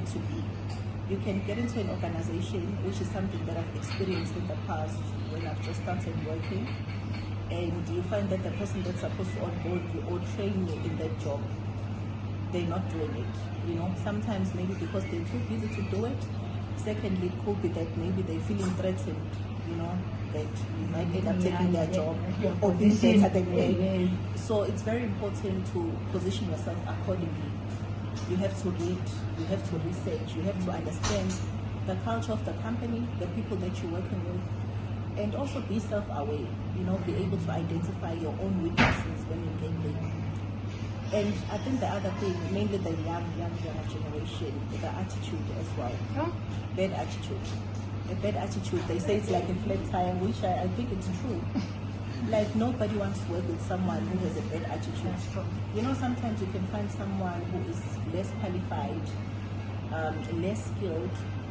it to be. You can get into an organization, which is something that I've experienced in the past when I've just started working, and you find that the person that's supposed to onboard you or train you in that job, they're not doing it. You know, sometimes maybe because they're too busy to do it. Secondly, it could be that maybe they're feeling threatened, you know, that you might end up taking their job or being better than them. So it's very important to position yourself accordingly. You have to read, you have to research, you have to understand the culture of the company, the people that you're working with, and also be self-aware, you know, be able to identify your own weaknesses when you get there. And I think the other thing, mainly the young generation, the attitude as well. Bad attitude. A bad attitude, they say it's like a flat tire, which I think it's true. Like, nobody wants to work with someone who has a bad attitude. You know, sometimes you can find someone who is less qualified, less skilled,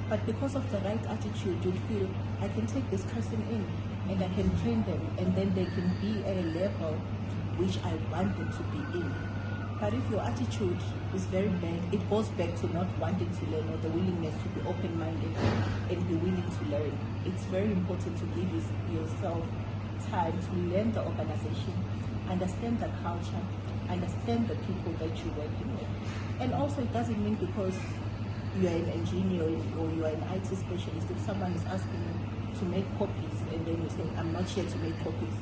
but because of the right attitude, you'd feel, I can take this person in and I can train them, and then they can be at a level which I want them to be in. But if your attitude is very bad, it goes back to not wanting to learn or the willingness to be open-minded and be willing to learn. It's very important to give yourself time to learn the organization, understand the culture, understand the people that you're working with. And also, it doesn't mean because you are an engineer or you are an IT specialist, if someone is asking you to make copies and then you say, I'm not here to make copies,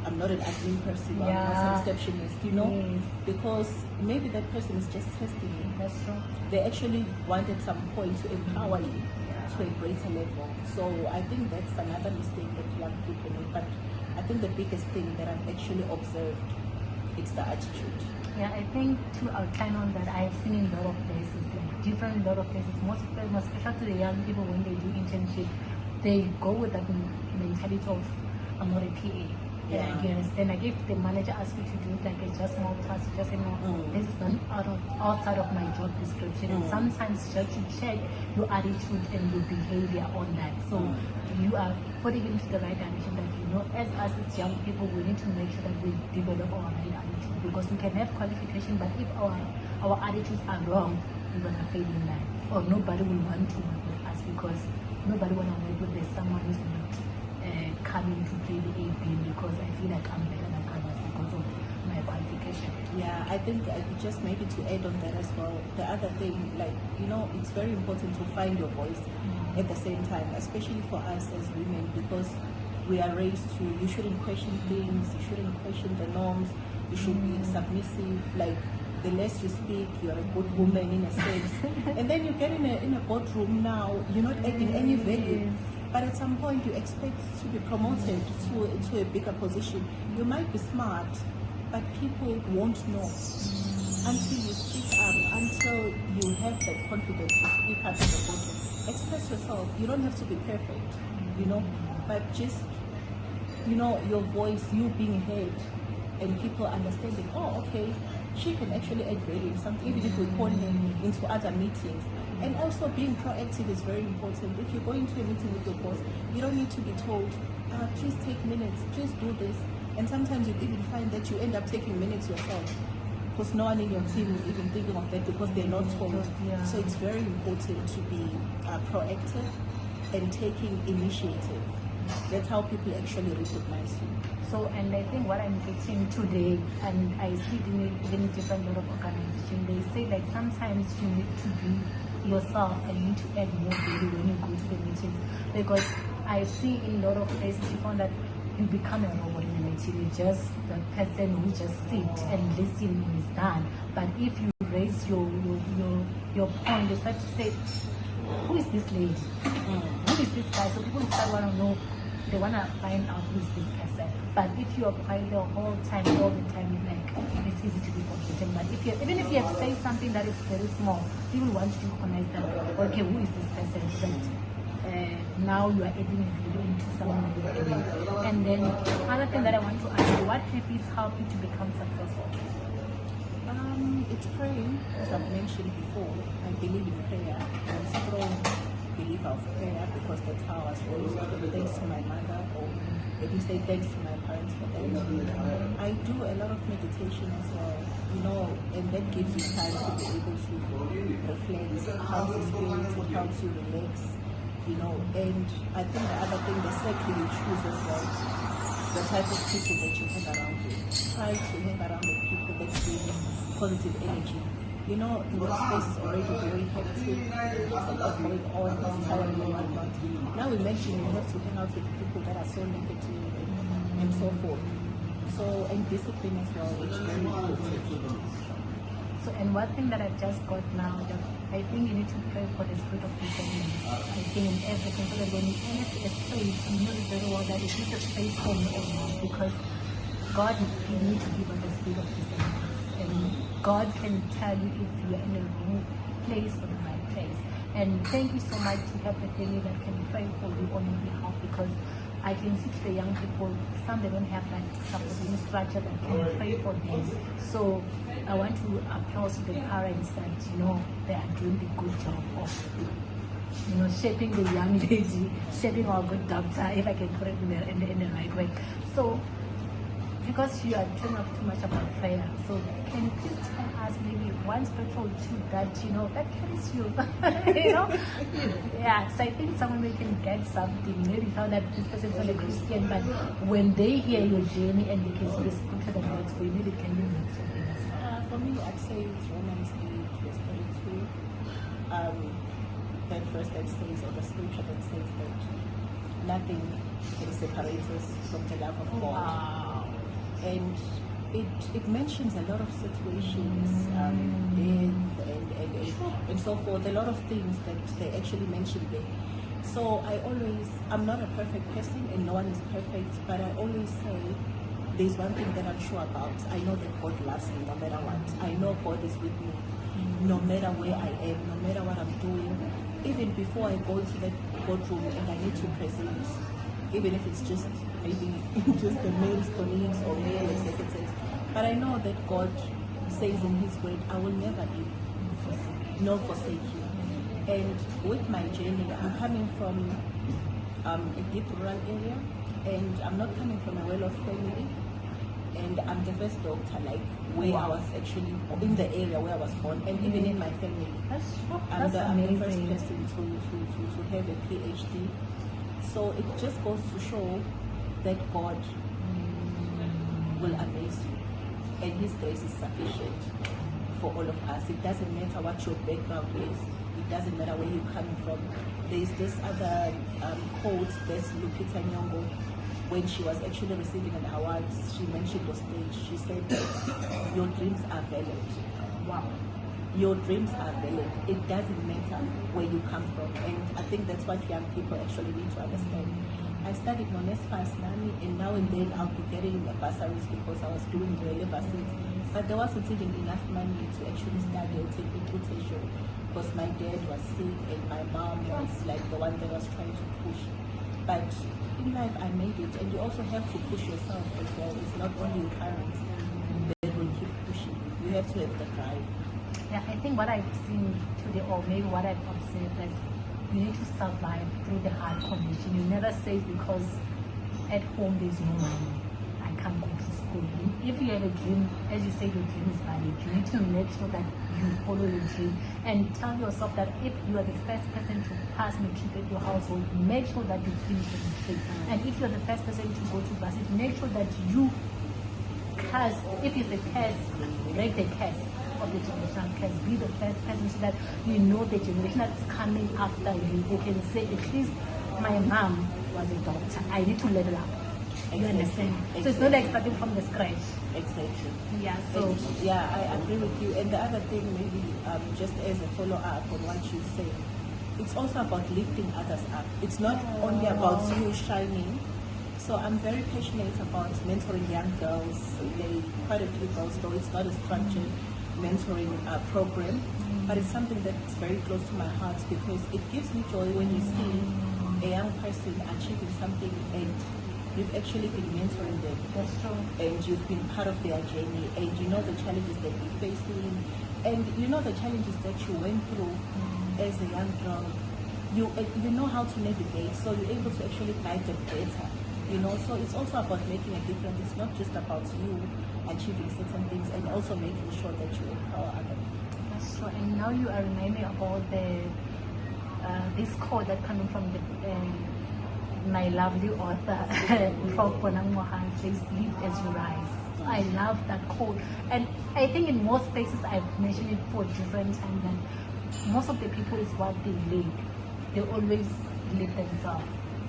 I'm not an admin person, I'm not a receptionist, you know, because maybe that person is just testing you. That's true. They actually want at some point to empower you to a greater level. So I think that's another mistake that young people make. But I think the biggest thing that I've actually observed is the attitude. Yeah, I think to outline on that, I've seen in a lot of places, like different lot of places, most of them, especially the young people when they do internship, they go with that mentality of, I'm not a PA. Yeah, you understand? Like if the manager asks you to do like a just small task, you just say no, this is not outside of my job description. And sometimes just to check your attitude and your behavior on that. So you are putting it into the right direction that, you know, as us as young people, we need to make sure that we develop our right attitude, because we can have qualification, but if our attitudes are wrong, we're gonna fail in life. Or nobody will want to work with us because nobody wanna work with someone who's not coming to play the A game because I feel like I'm better than others because of my qualification. Yeah, I think just maybe to add on that as well, the other thing, like, you know, it's very important to find your voice at the same time, especially for us as women, because we are raised to, you shouldn't question things, you shouldn't question the norms, you should be submissive, like the less you speak, you're a good woman in a sense. And then you get in a boardroom now, you're not adding any value. But at some point, you expect to be promoted to a bigger position. You might be smart, but people won't know until you speak up, until you have that confidence to speak up in the boardroom. Express yourself. You don't have to be perfect, you know, but just, you know, your voice, you being heard, and people understanding, oh, okay, she can actually add value in something, even if we call him into other meetings. And also being proactive is very important. If you go into a meeting with your boss, you don't need to be told, please take minutes, please do this. And sometimes you even find that you end up taking minutes yourself because no one in your team is even thinking of that because they're not told. So it's very important to be proactive and taking initiative. That's how people actually recognize you. So, and I think what I'm getting today, and I see it in different lot of organizations, they say like sometimes you need to be yourself and you need to add more value when you go to the meetings, because I see in a lot of places you find that you become a robot in the meeting. You're just the person who just sit and listen and is done. But if you raise your point, you start to say, who is this lady? Who is this guy? So people start want to know, they want to find out who is this person. But if you are quiet the whole time, all the time, like, it's easy to be competent. But if you, even if you have said something that is very small, people want to recognize that, okay, who is this person? So that now you are adding a video into someone that is doing. And then another thing that I want to ask you, what habits help you to become successful? It's praying, as I've mentioned before. I believe in prayer. I'm a strong believer believer of prayer because that's how I was raised. Thanks to my mother, or let me say thanks to my parents for that. I do a lot of meditation as well, and that gives you time to be able to reflect, helps your spirit, it helps you relax, and I think the other thing, the circle you choose as well, the type of people that you hang around with. Try to hang around with people that bring positive energy. The workspace is already very hectic, there's a lot going on, it's tiring and whatnot. Now imagine you have to hang out with people that are so negative and so forth. So, and discipline as well, it's very important. So, and one thing that I've just got now, that I think you need to pray for the spirit of discernment. I think in everything, so that when you enter a space, you know very well that it is a space for me or not, because God, you need to give us the spirit of discernment. And God can tell you if you are in the wrong place or the right place. And thank you so much to have a family that can pray for you on your behalf, because I can see to the young people, some they don't have that supporting structure that can pray for them. So I want to appeal to the parents that, they are doing the good job of, shaping the young lady, shaping our good doctor, if I can put it in the right way. So, because you are talking too much about prayer, so can you please tell us maybe one spiritual truth that that carries you? Yeah. So I think someone may can get something. Maybe found that this person is not a Christian, but when they hear your journey and they can see the scripture that works for you, maybe it can be something as well. For me, I'd say it's Romans 8, verse 32. That verse that says, or the scripture that says that nothing can separate us from the love of God. Wow. And it mentions a lot of situations, death and so forth, a lot of things that they actually mention there. So I'm not a perfect person and no one is perfect, but I always say there's one thing that I'm sure about. I know that God loves me no matter what. I know God is with me no matter where I am, no matter what I'm doing. Even before I go into that courtroom and I need to present, even if it's just maybe just the male colleagues or male executives. But I know that God says in His word, I will never leave nor forsake you. And with my journey, I'm coming from a deep rural area, and I'm not coming from a well-off family. And I'm the first doctor, where I was actually in the area where I was born, and even in my family. I'm the first person to have a PhD. So it just goes to show that God will amaze you, and His grace is sufficient for all of us. It doesn't matter what your background is, it doesn't matter where you're coming from. There's this other quote that's Lupita Nyong'o, when she was actually receiving an award, she mentioned on stage, she said that your dreams are valid. Wow. Your dreams are valid. It doesn't matter where you come from. And I think that's what young people actually need to understand. I studied non-SFAS NAMI, and now and then I'll be getting bursaries because I was doing the overseas. But there wasn't even enough money to actually study or take equitation, because my dad was sick and my mom was the one that was trying to push. But in life I made it, and you also have to push yourself as well. It's not only your parents that will keep pushing. You have to have the drive. Yeah, I think what I've seen today, or maybe what I've observed, that you need to survive through the hard condition. You never say because at home there's no money, I can't go to school. If you have a dream, as you say, your dream is valid, you need to make sure that you follow your dream and tell yourself that if you are the first person to pass matric at your household, make sure that you finish the matric. And if you're the first person to go to buses, make sure that you curse, if it's a curse, break the curse of the generational curse. Be the first person so that you know the generation that's coming after you. They can say, at least my mom was a doctor. I need to level up. You understand? Exactly. So it's not like starting from the scratch. Exactly. Yeah. So yeah, I agree with you. And the other thing, maybe just as a follow-up on what you say, it's also about lifting others up. It's not only about you shining. So I'm very passionate about mentoring young girls. There are quite a few girls, though it's not a structured mentoring program, but it's something that's very close to my heart, because it gives me joy when you see a young person achieving something and you've actually been mentoring them. That's true. And you've been part of their journey, and you know the challenges that they're facing, and you know the challenges that you went through as a young girl. you know how to navigate, so you're able to actually guide them better. So it's also about making a difference. It's not just about you achieving certain things, and also making sure that you empower other people. That's true. And now you are reminding about this quote that coming from my lovely author, Prof. Bonang Mohan, says, "Live as you rise." So I love that quote, and I think in most places I've mentioned it for different times. And most of the people is what they live. They always live themselves.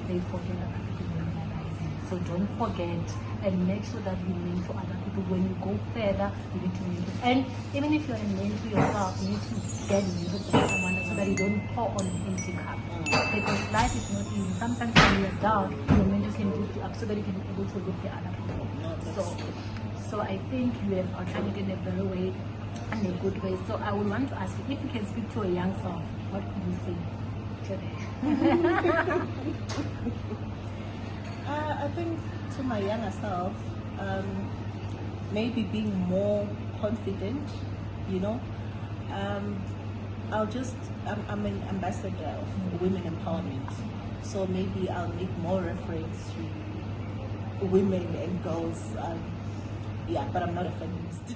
They forget other people when they're rising. So don't forget, and make sure that you mentor other people. When you go further, you need to mentor. And even if you're a mentor yourself, you need to get mentored by someone so that you don't pour on an empty cup. Because life is not easy. Sometimes when you're down, your mentor can lift you up so that you can be able to lift the other people. So I think you have outlined it in a very way, in a good way. So I would want to ask you, if you can speak to a young self, what could you say today? I think to my younger self, maybe being more confident, I'm an ambassador of women empowerment, so maybe I'll make more reference to women and girls, but I'm not a feminist.